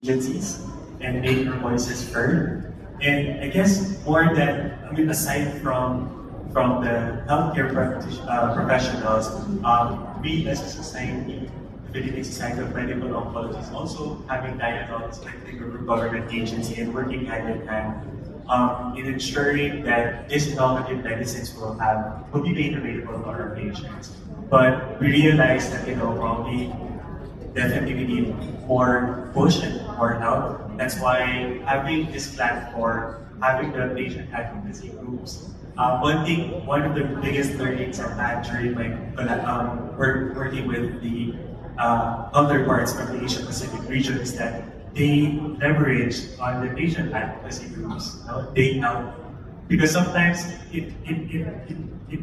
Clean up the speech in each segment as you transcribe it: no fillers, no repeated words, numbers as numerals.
agencies and make our voices heard. And I guess more than, aside from the healthcare professionals, we as a society, the Philippine Society of Medical Oncology is also having dialogues with the government agency and working hand in hand in ensuring that these innovative medicines will be made available to our patients. But we realize that probably definitely we need more push and more help. That's why having this platform, having the patient advocacy groups. One of the biggest learnings I've had during my working with the counterparts from the Asia Pacific region is that they leverage on the patient advocacy groups. They help because sometimes it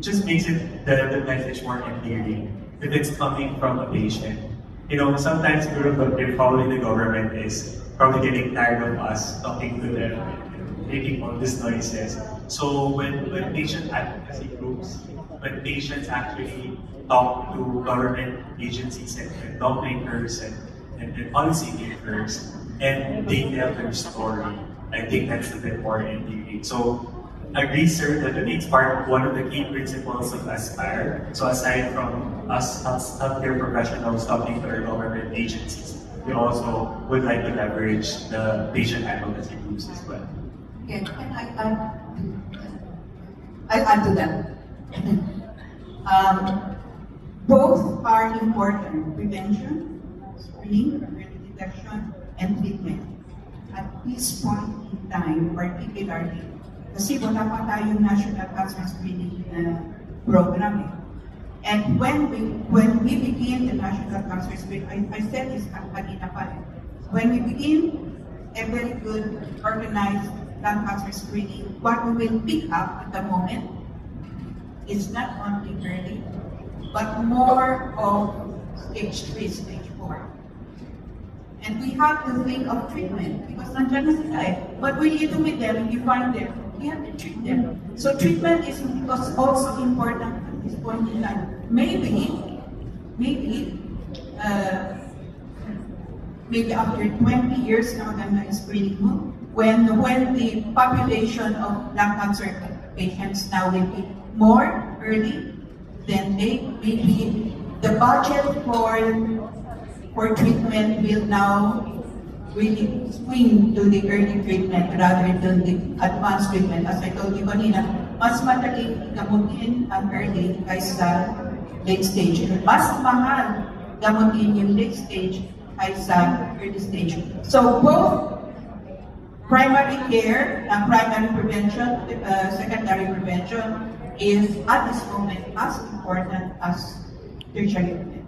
just makes the message more endearing if it's coming from a patient. Sometimes probably the government is probably getting tired of us talking to them and making all these noises. So when patient advocacy groups, when patients actually talk to government agencies and lawmakers and policy makers, and they tell their story, I think that's a bit more endearing. So agree, sir, that it's one of the key principles of Aspire. So aside from us healthcare professionals talking to our government agencies, we also would like to leverage the patient advocacy groups as well. Okay, can I add to that? Both are important: prevention, screening, early detection, and treatment. At this point in time, particularly, kasi wala pa tayong National Cancer Screening Program. And when we begin the National Cancer Screening, I said this kanina pa. When we begin a very good organized lung cancer screening, what we will pick up at the moment is not only early, but more of stage 3, stage 4. And we have to think of treatment because nandiyan na sila eh. What will you do with them if you find them? We have to treat them. So treatment is also important at this point in time. Maybe after 20 years now that I'm screening mo, when the population of lung cancer patients now will be more early, then maybe the budget for treatment will now really swing to the early treatment rather than the advanced treatment. As I told you kanina, mas madaling gamutin ang early kaysa late stage. Mas mahal gamutin yung late stage kaysa early stage. So both primary care and primary prevention, secondary prevention is at this moment as important as tertiary prevention.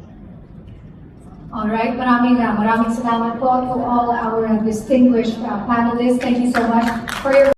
Alright, maraming salamat po to all our distinguished panelists. Thank you so much for your